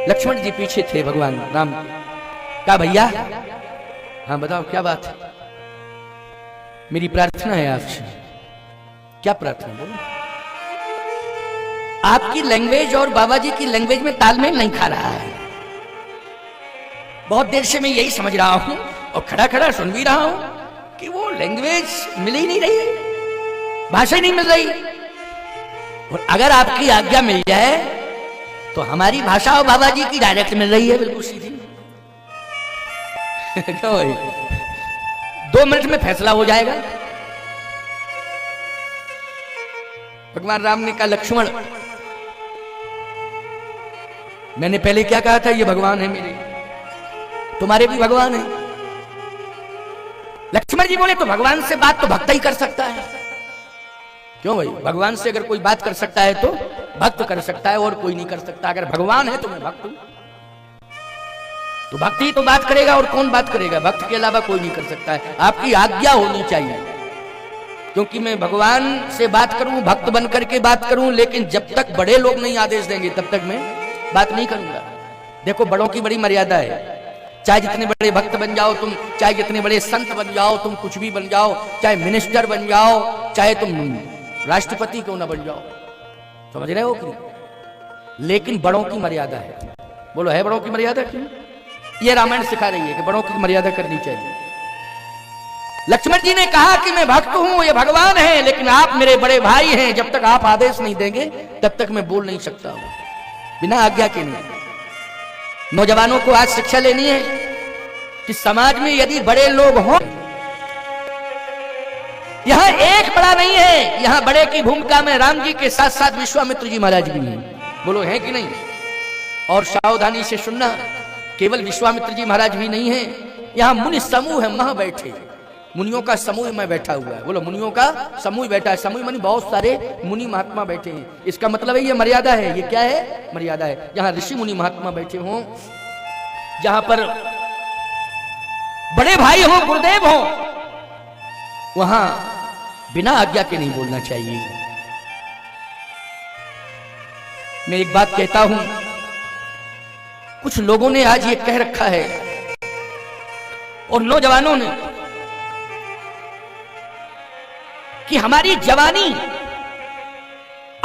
लक्ष्मण जी पीछे थे भगवान राम के। कहा भैया, हाँ बताओ क्या बात है? मेरी प्रार्थना है आपसे। क्या प्रार्थना? बोलो। आपकी लैंग्वेज और बाबा जी की लैंग्वेज में तालमेल नहीं खा रहा है। बहुत देर से मैं यही समझ रहा हूं और खड़ा खड़ा सुन भी रहा हूं कि वो लैंग्वेज मिल ही नहीं रही, भाषा ही नहीं मिल रही। और अगर आपकी आज्ञा मिल जाए तो हमारी भाषा और बाबा जी की डायरेक्ट मिल रही है, बिल्कुल सीधी। क्या भाई, 2 मिनट में फैसला हो जाएगा। भगवान राम ने कहा लक्ष्मण, मैंने पहले क्या कहा था? ये भगवान है मेरे, तुम्हारे भी भगवान है। लक्ष्मण जी बोले तो भगवान से बात तो भक्त ही कर सकता है। क्यों भाई? भगवान से अगर कोई बात कर सकता है तो भक्त कर सकता है, और कोई नहीं कर सकता। अगर भगवान है तो मैं भक्त हूं, तो भक्त ही तो बात करेगा, और कौन बात करेगा? भक्त के अलावा कोई नहीं कर सकता है। आपकी आज्ञा होनी चाहिए, क्योंकि मैं भगवान से बात करूं, भक्त बन करके बात करूं, लेकिन जब तक बड़े लोग नहीं आदेश देंगे तब तक मैं बात नहीं करूंगा। देखो, बड़ों की बड़ी मर्यादा है। चाहे जितने बड़े भक्त बन जाओ तुम, चाहे जितने बड़े संत बन जाओ तुम, कुछ भी बन जाओ, चाहे मिनिस्टर बन जाओ, चाहे तुम राष्ट्रपति क्यों ना बन जाओ, समझ रहे हो कि? लेकिन बड़ों की मर्यादा है। बोलो, है बड़ों की मर्यादा? क्यों? ये रामायण सिखा रही है कि बड़ों की मर्यादा करनी चाहिए। लक्ष्मण जी ने कहा कि मैं भक्त हूं, ये भगवान है, लेकिन आप मेरे बड़े भाई हैं। जब तक आप आदेश नहीं देंगे तब तक मैं बोल नहीं सकता हूं, बिना आज्ञा के नहीं। नौजवानों को आज शिक्षा लेनी है कि समाज में यदि बड़े लोग हों, यहां एक बड़ा नहीं है, यहां बड़े की भूमिका में राम जी के साथ साथ विश्वामित्र जी महाराज भी हैं। बोलो, है कि नहीं? और सावधानी से सुनना, केवल विश्वामित्र जी महाराज भी नहीं है, यहां मुनि समूह है, महा बैठे, मुनियों का समूह में बैठा हुआ है। बोलो, मुनियों का समूह बैठा है। समूह मानी बहुत सारे मुनि महात्मा बैठे हैं। इसका मतलब है ये मर्यादा है। ये क्या है? मर्यादा है। जहां ऋषि मुनि महात्मा बैठे हों, जहां पर बड़े भाई हों, गुरुदेव हों, वहां बिना आज्ञा के नहीं बोलना चाहिए। मैं एक बात कहता हूं, कुछ लोगों ने आज ये कह रखा है, और नौजवानों ने, कि हमारी जवानी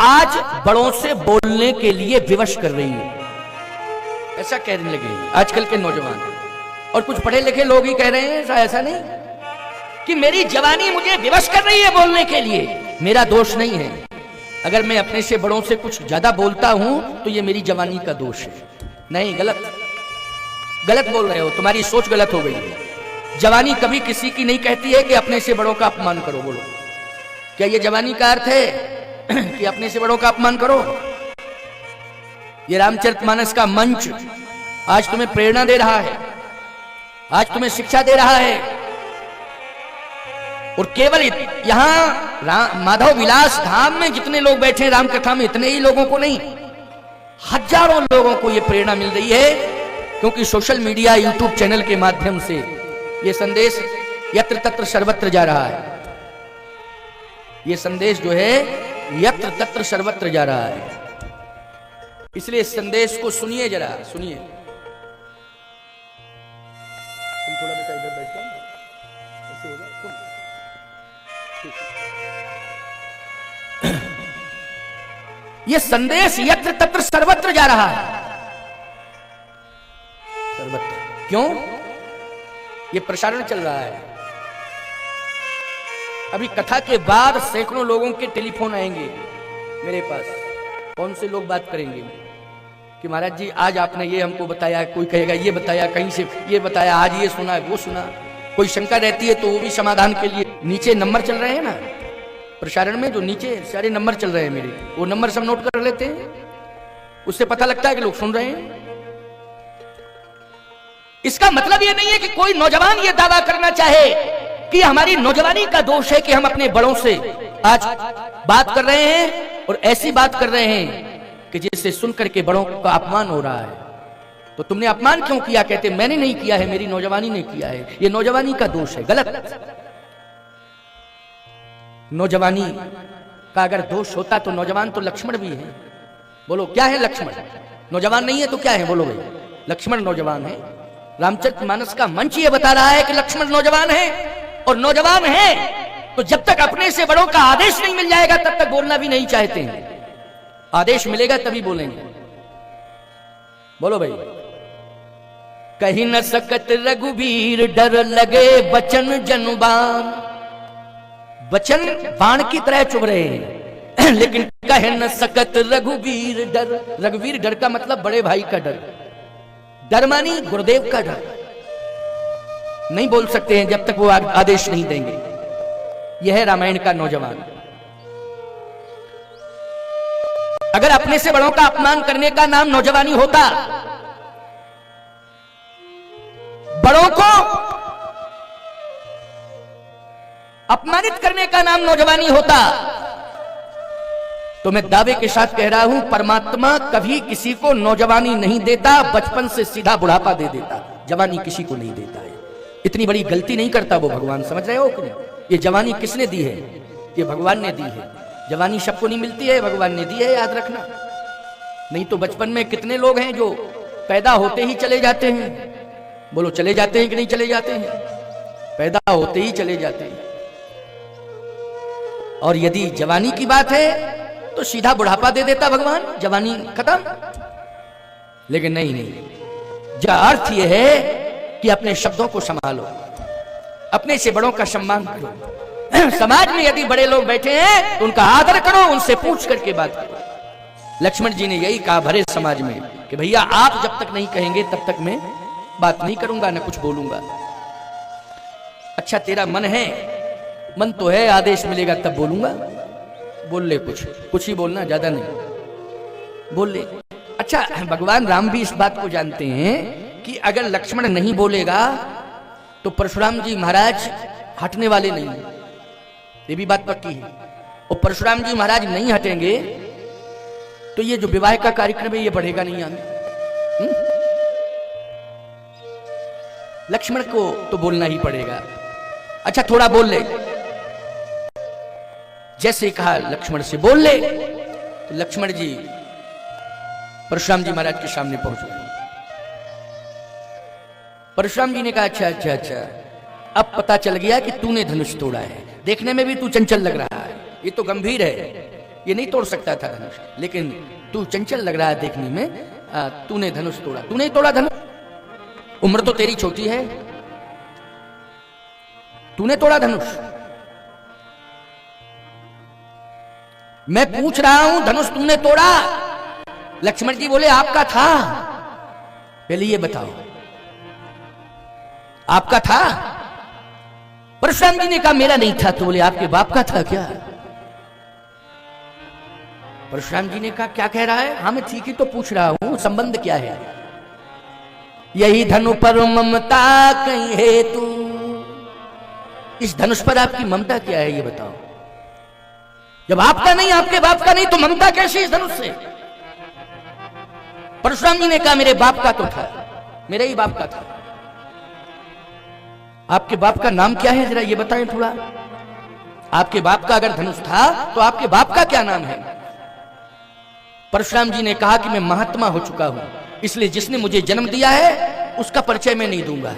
आज बड़ों से बोलने के लिए विवश कर रही है। ऐसा कहने लगे आजकल के नौजवान, और कुछ पढ़े लिखे लोग ही कह रहे हैं। ऐसा नहीं कि मेरी जवानी मुझे विवश कर रही है बोलने के लिए। मेरा दोष नहीं है। अगर मैं अपने से बड़ों से कुछ ज्यादा बोलता हूं तो ये मेरी जवानी का दोष है। नहीं, गलत बोल रहे हो, तुम्हारी सोच गलत हो गई है। जवानी कभी किसी की नहीं कहती है कि अपने से बड़ों का अपमान करो। बोलो, क्या ये जवानी का अर्थ है कि अपने से बड़ों का अपमान करो? ये रामचरितमानस का मंच आज तुम्हें प्रेरणा दे रहा है, आज तुम्हें शिक्षा दे रहा है। और केवल यहां माधव विलास धाम में जितने लोग बैठे हैं राम कथा में, इतने ही लोगों को नहीं, हजारों लोगों को यह प्रेरणा मिल रही है, क्योंकि सोशल मीडिया, यूट्यूब चैनल के माध्यम से यह संदेश यत्र तत्र सर्वत्र जा रहा है। ये संदेश जो है यत्र तत्र सर्वत्र जा रहा है। इसलिए इस संदेश को सुनिए, जरा सुनिए। तुम थोड़ा बेटा इधर बैठ जाओ, ऐसे हो जाओ तुम। ये संदेश यत्र तत्र सर्वत्र जा रहा है। सर्वत्र क्यों? ये प्रसारण चल रहा है। अभी कथा के बाद सैकड़ों लोगों के टेलीफोन आएंगे मेरे पास। कौन से लोग बात करेंगे कि महाराज जी आज आपने ये हमको बताया, कोई कहेगा ये बताया, कहीं से ये बताया, आज ये सुना, वो सुना। कोई शंका रहती है तो वो भी समाधान के लिए नीचे नंबर चल रहे हैं ना प्रसारण में, जो नीचे सारे नंबर चल रहे हैं मेरे, वो नंबर सब नोट कर लेते हैं। उससे पता लगता है कि लोग सुन रहे हैं। इसका मतलब ये नहीं है कि कोई नौजवान ये दावा करना चाहे कि हमारी नौजवानी का दोष है कि हम अपने बड़ों से आज बात कर रहे हैं, और ऐसी बात कर रहे हैं कि जिससे सुनकर के बड़ों का अपमान हो रहा है। तो तुमने अपमान क्यों किया? कहते मैंने नहीं किया है, मेरी नौजवानी ने किया है। ये नौजवानी का दोष है। गलत। नौजवानी का अगर दोष होता तो नौजवान तो लक्ष्मण भी है। बोलो, क्या है लक्ष्मण? नौजवान नहीं है तो क्या है, बोलो भाई? लक्ष्मण नौजवान है। रामचरितमानस का मंच ये बता रहा है कि लक्ष्मण नौजवान है, और नौजवान है तो जब तक अपने से बड़ों का आदेश नहीं मिल जाएगा तब तक बोलना भी नहीं चाहते हैं। आदेश मिलेगा तभी बोलेंगे। बोलो भाई। कहीं न सकत रघुवीर, डर लगे बचन जनुबान। बचन बाण की तरह चुभ रहे हैं, लेकिन कहे न सकत रघुवीर डर। रघुवीर डर का मतलब बड़े भाई का डर, डर मानी गुरुदेव का डर। नहीं बोल सकते हैं जब तक वो आदेश नहीं देंगे। यह है रामायण का नौजवान। अगर अपने से बड़ों का अपमान करने का नाम नौजवानी होता, बड़ों को अपमानित करने का नाम नौजवानी होता, तो मैं दावे के साथ कह रहा हूं परमात्मा कभी किसी को नौजवानी नहीं देता, बचपन से सीधा बुढ़ापा दे देता, जवानी किसी को नहीं देता है। इतनी बड़ी गलती नहीं करता वो भगवान, समझ रहे हो कि नहीं? ये जवानी किसने दी है? ये भगवान ने दी है। जवानी सबको नहीं मिलती है, भगवान ने दी है, याद रखना। नहीं तो बचपन में कितने लोग हैं जो पैदा होते ही चले जाते हैं। बोलो, चले जाते हैं कि नहीं चले जाते हैं? पैदा होते ही चले जाते हैं। और यदि जवानी की बात है तो सीधा बुढ़ापा दे देता भगवान, जवानी खत्म। लेकिन नहीं नहीं, जा अर्थ यह है कि अपने शब्दों को संभालो, अपने से बड़ों का सम्मान करो। समाज में यदि बड़े लोग बैठे हैं तो उनका आदर करो, उनसे पूछ करके बात करो। लक्ष्मण जी ने यही कहा भरे समाज में कि भैया आप जब तक नहीं कहेंगे तब तक मैं बात नहीं करूंगा, न कुछ बोलूंगा। अच्छा तेरा मन है, मन तो है, आदेश मिलेगा तब बोलूंगा। बोल ले, कुछ ही बोलना, ज्यादा नहीं, बोल ले। अच्छा भगवान राम भी इस बात को जानते हैं कि अगर लक्ष्मण नहीं बोलेगा तो परशुराम जी महाराज हटने वाले नहीं, ये भी बात पक्की है। और परशुराम जी महाराज नहीं हटेंगे तो ये जो विवाह का कार्यक्रम है ये बढ़ेगा नहीं आगे। लक्ष्मण को तो बोलना ही पड़ेगा। अच्छा थोड़ा बोल ले, जैसे कहा लक्ष्मण से बोल ले, तो लक्ष्मण जी परशुराम जी महाराज के सामने पहुंच गए। परशुराम जी ने कहा अच्छा अच्छा अच्छा, अब पता चल गया कि तूने धनुष तोड़ा है। देखने में भी तू चंचल लग रहा है, ये तो गंभीर है, ये नहीं तोड़ सकता था धनुष, लेकिन तू चंचल लग रहा है देखने में। तूने धनुष तोड़ा, तूने तोड़ा धनुष, उम्र तो तेरी छोटी है, तूने तोड़ा धनुष। मैं पूछ रहा हूं धनुष तुमने तोड़ा? लक्ष्मण जी बोले आपका था। पहले ये बताओ आपका था? परशुराम जी ने कहा मेरा नहीं था। तो बोले आपके बाप का था क्या? परशुराम जी ने कहा क्या कह रहा है? हाँ मैं ठीक ही तो पूछ रहा हूं, संबंध क्या है? यही धनु पर ममता कहीं है तू, इस धनुष पर आपकी ममता क्या है ये बताओ। जब आपका नहीं, आपके बाप का नहीं, तो ममता कैसी इस धनुष से? परशुराम जी ने कहा मेरे बाप का तो था, मेरे ही बाप का था। आपके बाप का नाम क्या है जरा ये बताएं थोड़ा। आपके बाप का अगर धनुष था तो आपके बाप का क्या नाम है? परशुराम जी ने कहा कि मैं महात्मा हो चुका हूं, इसलिए जिसने मुझे जन्म दिया है उसका परिचय मैं नहीं दूंगा,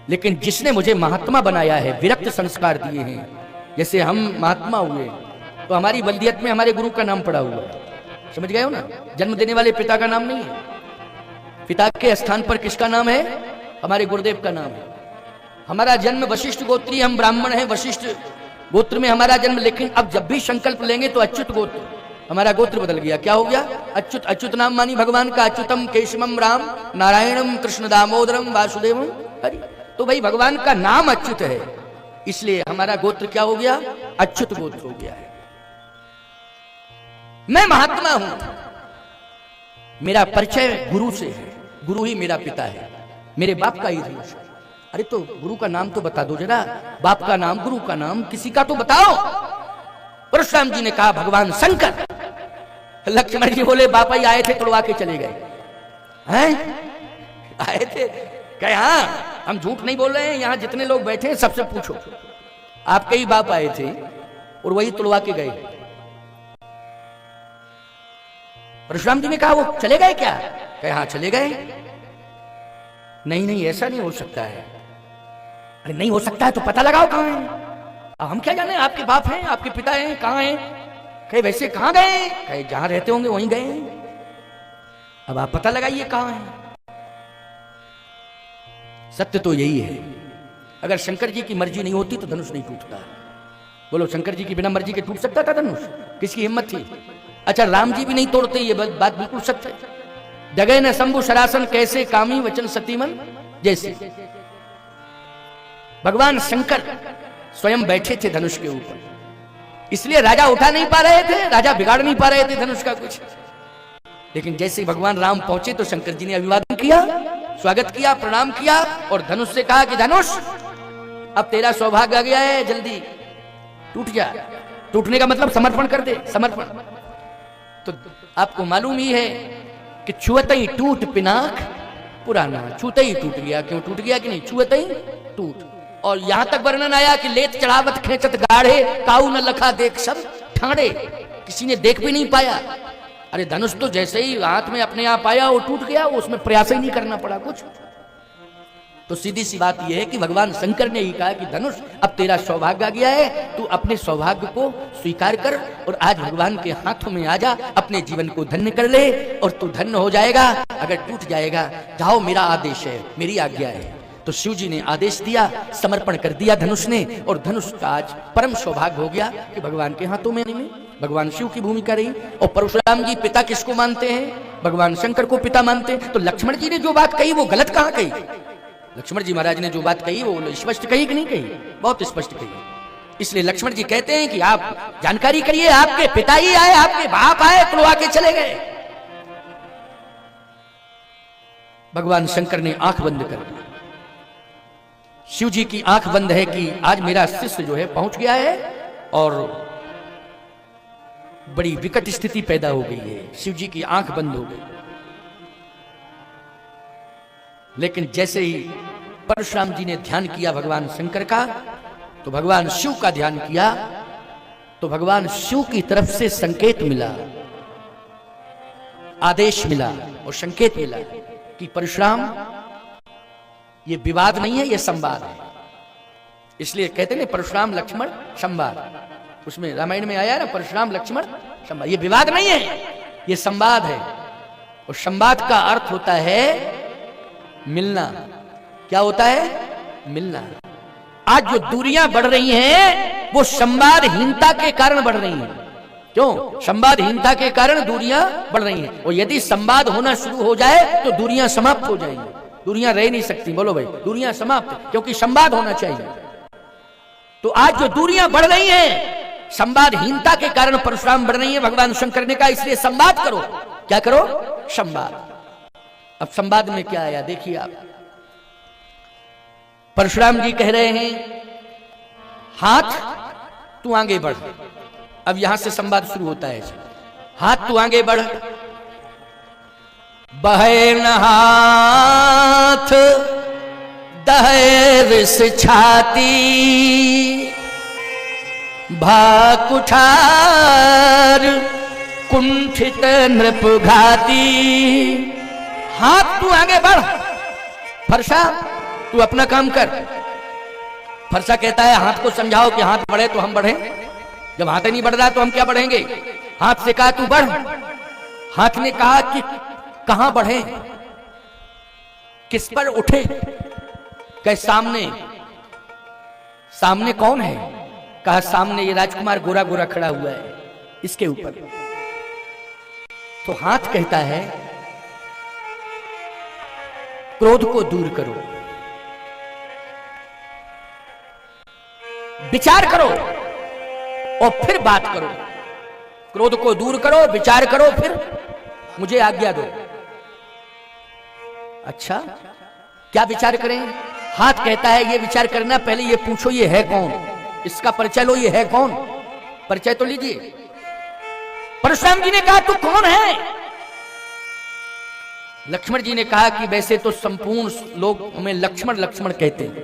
लेकिन जिसने मुझे महात्मा बनाया है, विरक्त संस्कार दिए हैं, जैसे हम महात्मा हुए तो हमारी बल्दियत में हमारे गुरु का नाम पड़ा हुआ है, समझ गए हो ना? जन्म देने वाले पिता का नाम नहीं है, पिता के स्थान पर किसका नाम है? हमारे गुरुदेव का नाम है। हमारा जन्म वशिष्ठ गोत्री, हम ब्राह्मण हैं, वशिष्ठ गोत्र में हमारा जन्म, लेकिन अब जब भी संकल्प लेंगे तो अच्युत गोत्र, हमारा गोत्र बदल गया। क्या हो गया? अच्युत। अच्युत नाम मानी भगवान का, अच्युतम केशवम राम नारायणम कृष्ण दामोदरम वासुदेवम हरि। तो भाई भगवान का नाम अच्युत है, इसलिए हमारा गोत्र क्या हो गया? अच्युत गोत्र हो गया है। मैं महात्मा हूं, मेरा परिचय गुरु से है, गुरु ही मेरा पिता है, मेरे बाप का ही धनुष है। अरे तो गुरु का नाम तो बता दो जरा, बाप का नाम, गुरु का नाम, किसी का तो बताओ। परशुराम जी ने कहा भगवान शंकर। लक्ष्मण जी बोले बापा ही आए थे, तोड़वा के चले गए हैं? आए थे? कहे हाँ हम झूठ नहीं बोल रहे हैं, यहां जितने लोग बैठे हैं सबसे पूछो, आपके ही बाप आए थे और वही तोड़वा के गए। परशुराम जी ने कहा वो चले गए क्या? कहे हाँ चले गए। नहीं नहीं ऐसा नहीं हो सकता है। अरे नहीं हो सकता है तो पता लगाओ कहां है। हम क्या जाने, आपके बाप हैं, आपके पिता हैं, कहां हैं? कहे वैसे कहां गए? कहे जहां रहते होंगे वहीं गए। अब आप पता लगाइए कहां है। सत्य तो यही है, अगर शंकर जी की मर्जी नहीं होती तो धनुष नहीं टूटता। बोलो शंकर जी की बिना मर्जी के टूट सकता था धनुष? किसकी हिम्मत थी? अच्छा राम जी भी नहीं तोड़ते, ये बात बिल्कुल सत्य है। जगह न शंभु सरासन कैसे कामी वचन सतीमन जैसे। भगवान शंकर स्वयं बैठे थे धनुष के ऊपर, इसलिए राजा उठा नहीं पा रहे थे, राजा बिगाड़ नहीं पा रहे थे धनुष का कुछ। लेकिन जैसे ही भगवान राम पहुंचे तो शंकर जी ने अभिवादन किया, स्वागत किया, प्रणाम किया और धनुष से कहा कि धनुष अब तेरा सौभाग्य आ गया है, जल्दी टूट जा। टूटने का मतलब समर्पण कर दे, समर्पण। तो आपको मालूम ही है कि छुअते ही टूट पिनाक पुराना, छूते ही टूट गया। क्यों टूट गया कि नहीं? छुअते ही टूट। और यहां तक वर्णन आया कि लेत चढ़ावत खेचत गाढ़े काऊ न लखा देख सब ठाड़े, किसी ने देख भी नहीं पाया। अरे धनुष तो जैसे ही हाथ में अपने आप आया वो टूट गया, उसमें प्रयास ही नहीं करना पड़ा कुछ। तो सीधी सी बात यह है कि भगवान शंकर ने ही कहा कि धनुष अब तेरा सौभाग्य आ गया है, तू अपने सौभाग्य को स्वीकार कर और आज भगवान के हाथों में आ जा, अपने जीवन को धन्य कर ले और तू धन्य हो जाएगा। अगर टूट जाएगा जाओ, मेरा आदेश है, मेरी आज्ञा है। तो शिव जी ने आदेश दिया, समर्पण कर दिया धनुष ने, और धनुष का आज परम सौभाग्य हो गया कि भगवान के हाथों में भगवान शिव की भूमिका रही। और परशुराम जी पिता किसको मानते हैं? भगवान शंकर को पिता मानते हैं। तो लक्ष्मण जी ने जो बात कही वो गलत कहां कही? लक्ष्मण जी महाराज ने जो बात कही वो स्पष्ट कही कि नहीं कही? बहुत स्पष्ट कही। इसलिए लक्ष्मण जी कहते हैं कि आप जानकारी करिए, आपके पिता ही आए, आपके बाप आए तो आके चले गए। भगवान शंकर ने आंख बंद कर दी। शिव जी की आंख बंद है कि आज मेरा शिष्य जो है पहुंच गया है और बड़ी विकट स्थिति पैदा हो गई है। शिव जी की आंख बंद हो गई। लेकिन जैसे ही परशुराम जी ने ध्यान किया भगवान शंकर का, तो भगवान शिव का ध्यान किया तो भगवान शिव की तरफ से संकेत मिला, आदेश मिला और संकेत मिला कि परशुराम ये विवाद नहीं है, ये संवाद है। इसलिए कहते हैं परशुराम लक्ष्मण संवाद, उसमें रामायण में आया ना परशुराम लक्ष्मण संवाद। ये विवाद नहीं है, ये संवाद है। और संवाद का अर्थ होता है मिलना। क्या होता है? मिलना। आज जो दूरियां बढ़ रही हैं वो संवादहीनता के कारण बढ़ रही हैं। क्यों? संवादहीनता के कारण दूरियां बढ़ रही हैं। और यदि संवाद होना शुरू हो जाए तो दूरियां समाप्त हो जाएंगी। दूरियां रह नहीं सकती। बोलो भाई, दूरियां समाप्त, क्योंकि संवाद होना चाहिए। तो आज जो दूरियां बढ़ रही हैं संवादहीनता के कारण परशुराम बढ़ रही है। भगवान शंकर ने कहा इसलिए संवाद करो। क्या करो? संवाद। अब संवाद में क्या आया देखिए आप। परशुराम जी कह रहे हैं हाथ तू आगे बढ़। अब यहां से संवाद शुरू होता है। हाथ तू आगे बढ़। बहे न हाथ दहे विष छाती, भा कुठार कुंठित नृप घाती। हाथ तू आगे बढ़। फरसा तू अपना काम कर। फरसा कहता है हाथ को समझाओ कि हाथ बढ़े तो हम बढ़े। जब हाथ नहीं बढ़ रहा तो हम क्या बढ़ेंगे? हाथ से कहा तू बढ़। हाथ ने कहा कि कहां बढ़े, किस पर उठे? कहे सामने। सामने कौन है? कहा सामने ये राजकुमार गोरा गोरा खड़ा हुआ है, इसके ऊपर। तो हाथ कहता है क्रोध को दूर करो, विचार करो और फिर बात करो। क्रोध को दूर करो, विचार करो, फिर मुझे आज्ञा दो। अच्छा क्या विचार करें? हाथ कहता है ये विचार करना, पहले ये पूछो ये है कौन, इसका परिचय लो, ये है कौन, परिचय तो लीजिए। परशुराम जी ने कहा तू कौन है? लक्ष्मण जी ने कहा कि वैसे तो संपूर्ण लोग हमें लक्ष्मण लक्ष्मण कहते हैं।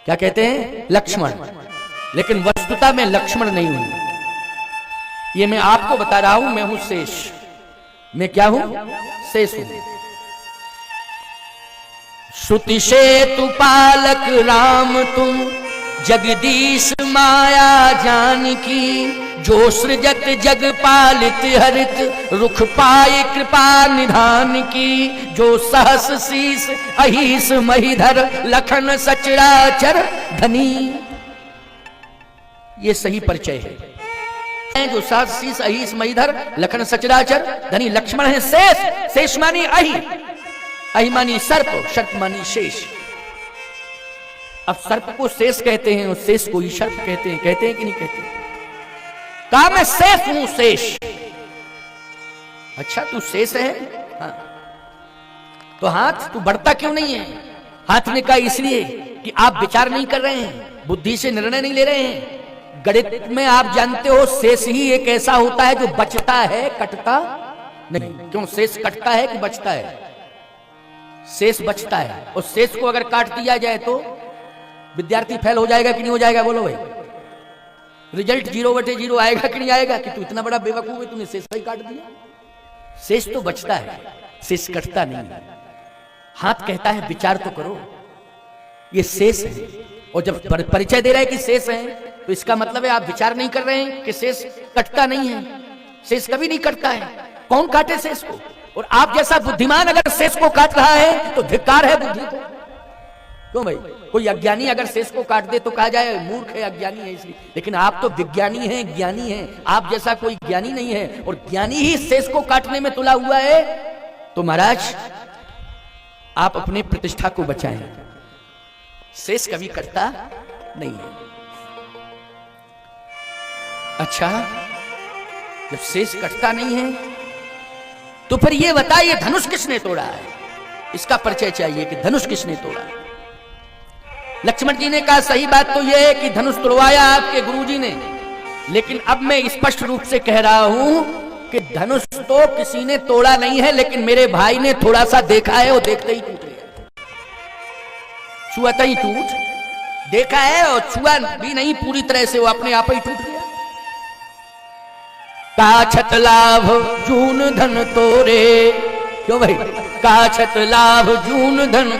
क्या कहते हैं? लक्ष्मण। लेकिन वस्तुतः मैं लक्ष्मण नहीं हूं। ये मैं आपको बता रहा हूं, मैं हूं शेष। मैं क्या हूं? शेष हूं। श्रुति सेतु पालक राम तुम, जगदीश माया जानकी, जो सृजत जग पालित हरित, रुख पाए कृपा निधान की, जो सहस शीस अहिस महिधर, लखन सचराचर धनी। ये सही परिचय है। जो सहस शीस अहिस महिधर, लखन सचराचर धनी। लक्ष्मण है शेष, शेष मानी अहि, अहि मानी सर्प, सर्प मानी शेष। अब सर्प को शेष कहते हैं और शेष को ही सर्प कहते हैं कि नहीं कहते? कहा मैं शेष हूं, शेष। अच्छा तू शेष है? हाँ। तो हाथ तू बढ़ता क्यों नहीं है? हाथ ने कहा इसलिए कि आप विचार नहीं कर रहे हैं, बुद्धि से निर्णय नहीं ले रहे हैं। गणित में आप जानते हो शेष ही एक ऐसा होता है जो बचता है, कटता नहीं। क्यों? शेष कटता है कि बचता है? शेष बचता है। और शेष को अगर काट दिया जाए तो विद्यार्थी फेल हो जाएगा कि नहीं हो जाएगा? बोलो भाई। रिजल्ट 0/0 आएगा कि नहीं आएगा? कि तू इतना बड़ा बेवकूफ है, तूने शेष ही काट दिया। शेष तो बचता है, शेष कटता नहीं। हाथ कहता है विचार तो करो, ये शेष है। और जब परिचय दे रहा है कि शेष है, तो इसका मतलब है आप विचार नहीं कर रहे हैं कि शेष कटता नहीं है। शेष कभी नहीं कटता है। कौन काटे शेष को? और आप जैसा बुद्धिमान अगर शेष को काट रहा है तो धिक्कार है बुद्धि को। क्यों भाई? कोई अज्ञानी अगर शेष को काट दे तो कहा जाए मूर्ख है, अज्ञानी है इसलिए। लेकिन आप तो विज्ञानी हैं, ज्ञानी हैं। आप जैसा कोई ज्ञानी नहीं है और ज्ञानी ही शेष को काटने में तुला हुआ है, तो महाराज आप अपने प्रतिष्ठा को बचाएं। शेष कभी कटता नहीं है। अच्छा, जब शेष कटता नहीं है तो फिर ये बताइए धनुष किसने तोड़ा है? इसका परिचय चाहिए कि धनुष किसने तोड़ा। लक्ष्मण जी ने कहा सही बात तो यह है कि धनुष तोड़वाया आपके गुरुजी ने, लेकिन अब मैं स्पष्ट रूप से कह रहा हूं कि धनुष तो किसी ने तोड़ा नहीं है, लेकिन मेरे भाई ने थोड़ा सा देखा है और देखते ही टूट गया। छुआता ही टूट देखा है और छुआ भी नहीं पूरी तरह से, वो अपने आप ही टूट गया। काछत लाभ जून धन तोरे। क्यों भाई? काछत लाभ जून धन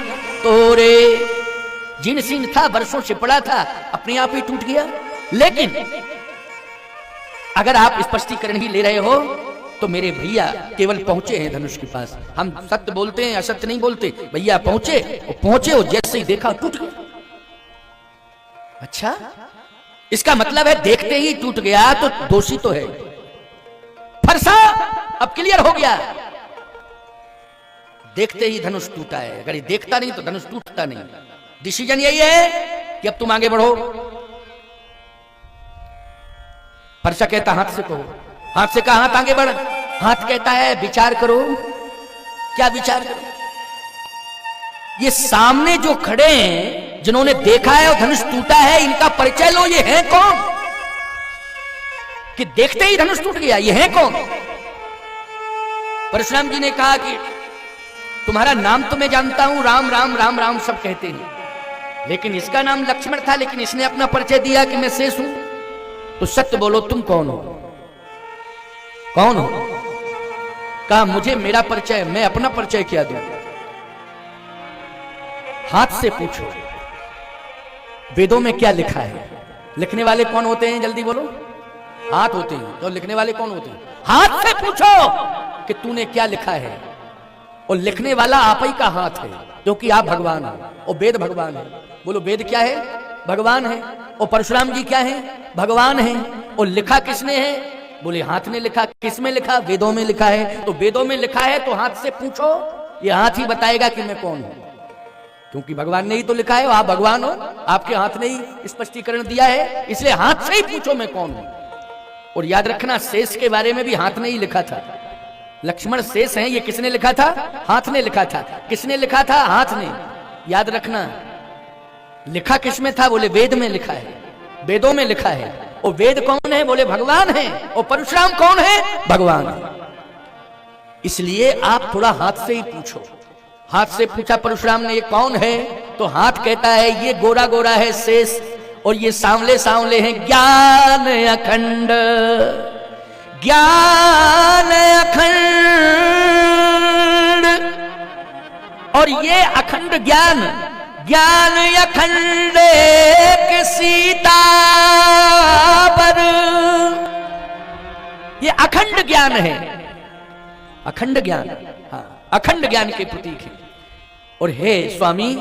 तोरे। जिन सिंह था, वर्षों से पड़ा था, अपने आप ही टूट गया। लेकिन अगर आप स्पष्टीकरण ही ले रहे हो तो मेरे भैया केवल पहुंचे हैं धनुष के पास। हम सत्य बोलते हैं, असत्य नहीं बोलते। भैया पहुंचे और जैसे ही देखा टूट गया। अच्छा, इसका मतलब है देखते ही टूट गया तो दोषी तो है। फरसा, अब क्लियर हो गया। देखते ही धनुष टूटा है। अगर ये देखता नहीं तो धनुष टूटता नहीं। डिसीजन यही है कि अब तुम आगे बढ़ो। फरसा कहता हाथ से कहो, हाथ से कहा हाथ आगे बढ़। हाथ कहता है विचार करो। क्या विचार करो? ये सामने जो खड़े हैं, जिन्होंने देखा है और धनुष टूटा है, इनका परिचय लो। ये है कौन कि देखते ही धनुष टूट गया? ये है कौन? परशुराम जी ने कहा कि तुम्हारा नाम तो मैं जानता हूं, राम राम राम राम सब कहते हैं, लेकिन इसका नाम लक्ष्मण था, लेकिन इसने अपना परिचय दिया कि मैं शेष हूं। तो सत्य बोलो, तुम कौन हो? कौन हो? कहा मुझे मेरा परिचय, मैं अपना परिचय क्या दूं? हाथ से पूछो वेदों में क्या लिखा है। लिखने वाले कौन होते हैं? जल्दी बोलो। हाथ होते हैं। तो लिखने वाले कौन होते हैं? हाथ से पूछो कि तूने क्या लिखा है। और लिखने वाला आप ही का हाथ है, क्योंकि आप भगवान हो और वेद भगवान है। बोलो वेद क्या है? भगवान है। और परशुराम जी क्या है? भगवान है। और लिखा किसने है? बोले हाथ ने लिखा। किसमें लिखा? वेदों में लिखा है। तो वेदों में लिखा है तो हाथ से पूछो, ये हाथ ही बताएगा कि मैं कौन हूं, क्योंकि भगवान ने ही तो लिखा है। आप भगवान हो, आपके हाथ ने ही स्पष्टीकरण दिया है, इसलिए हाथ से ही पूछो मैं कौन हूं। और याद रखना, शेष के बारे में भी हाथ ने ही लिखा था। लक्ष्मण शेष हैं, ये किसने लिखा था? हाथ ने लिखा था। किसने लिखा था? हाथ ने। याद रखना, लिखा किसमें था? बोले वेद में लिखा है, वेदों में लिखा है। और वेद कौन है? बोले भगवान है। और परशुराम कौन है? भगवान। इसलिए आप थोड़ा हाथ से ही पूछो। हाथ से पूछा परशुराम ने, ये कौन है? तो हाथ कहता है ये गोरा गोरा है शेष, और ये सांवले सांवले हैं ज्ञान अखंड। ज्ञान अखंड और ये अखंड ज्ञान, ज्ञान अखंड एक सीता पर, ये अखंड ज्ञान है, अखंड ज्ञान, हाँ, अखंड ज्ञान के प्रतीक है। और हे स्वामी,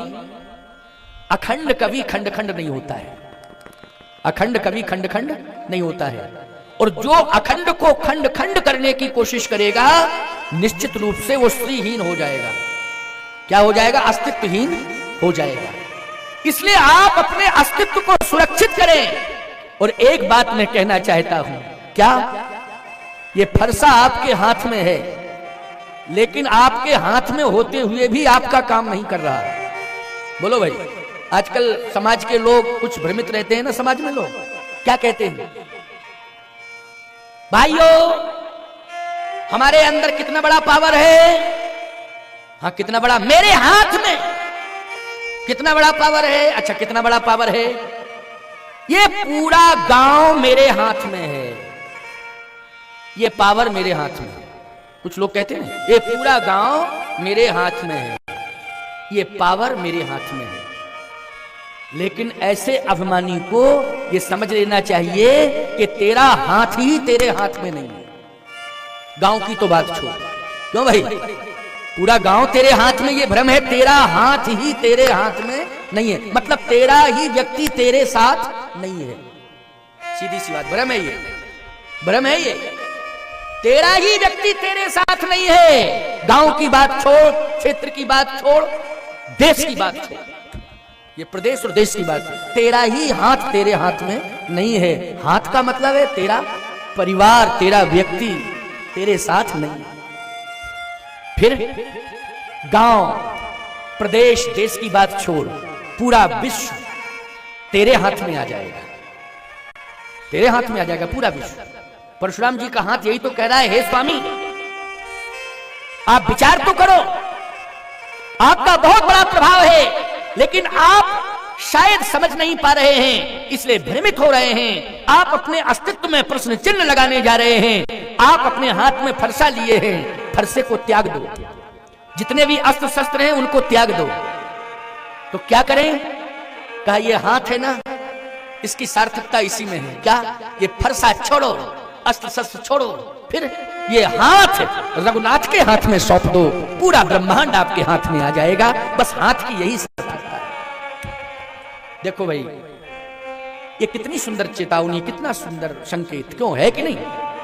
अखंड कभी खंड खंड नहीं होता है, अखंड कभी खंड खंड नहीं होता है। और जो अखंड को खंड खंड करने की कोशिश करेगा, निश्चित रूप से वो स्त्रीहीन हो जाएगा। क्या हो जाएगा? अस्तित्वहीन हो जाएगा। इसलिए आप अपने अस्तित्व को सुरक्षित करें। और एक बात मैं कहना चाहता हूं, क्या? ये फरसा आपके हाथ में है, लेकिन आपके हाथ में होते हुए भी आपका काम नहीं कर रहा। बोलो भाई, आजकल समाज के लोग कुछ भ्रमित रहते हैं ना, समाज में लोग क्या कहते हैं, भाइयों हमारे अंदर कितना बड़ा पावर है। हाँ, कितना बड़ा? मेरे हाथ में कितना बड़ा पावर है। अच्छा, कितना बड़ा पावर है? ये पूरा गांव मेरे हाथ में है, ये पावर मेरे हाथ में है। कुछ लोग कहते हैं ये पूरा गांव मेरे हाथ में है, ये पावर मेरे हाथ में है। लेकिन ऐसे अभिमानी को ये समझ लेना चाहिए कि तेरा हाथ ही तेरे हाथ में नहीं है। गांव की तो बात छोड़, क्यों भाई, पूरा गांव तेरे हाथ में, ये भ्रम है। तेरा हाथ ही तेरे हाथ में नहीं है, मतलब तेरा ही व्यक्ति तेरे साथ नहीं है। सीधी सी बात, भ्रम है ये, भ्रम है ये। तेरा ही व्यक्ति तेरे साथ नहीं है। गांव की बात छोड़, क्षेत्र की बात छोड़, देश की बात छोड़, ये प्रदेश और देश की बात, तेरा ही हाथ तेरे हाथ में नहीं है। हाथ का मतलब है तेरा परिवार, तेरा व्यक्ति तेरे साथ नहीं है। फिर गांव, प्रदेश, देश की बात छोड़, पूरा विश्व तेरे हाथ में आ जाएगा, तेरे हाथ में आ जाएगा पूरा विश्व। परशुराम जी का हाथ यही तो कह रहा है, हे स्वामी आप विचार तो करो, आपका बहुत बड़ा प्रभाव है, लेकिन आप शायद समझ नहीं पा रहे हैं, इसलिए भ्रमित हो रहे हैं। आप अपने अस्तित्व में प्रश्न चिन्ह लगाने जा रहे हैं। आप अपने हाथ में फरसा लिए हैं, फरसे को त्याग दो। जितने भी अस्त्र शस्त्र हैं उनको त्याग दो। तो क्या करें? कहा ये हाथ है ना, इसकी सार्थकता इसी में है। क्या? ये फरसा छोड़ो, अस्त्र शस्त्र छोड़ो, फिर ये हाथ रघुनाथ के हाथ में सौंप दो, पूरा ब्रह्मांड आपके हाथ में आ जाएगा। बस हाथ की यही सार्थकता है। देखो भाई, ये कितनी सुंदर चेतावनी, कितना सुंदर संकेत, क्यों है कि नहीं?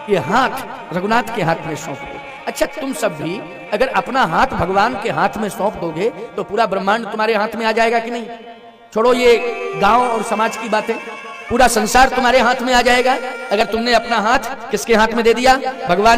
ये हाथ रघुनाथ के हाथ में सौंप दो। अच्छा, तुम सब भी अगर अपना हाथ भगवान के हाथ में सौंप दोगे तो पूरा ब्रह्मांड तुम्हारे हाथ में आ जाएगा कि नहीं? छोड़ो ये गांव और समाज की बातें, पूरा संसार तुम्हारे हाथ में आ जाएगा अगर तुमने अपना हाथ किसके हाथ में दे दिया? भगवान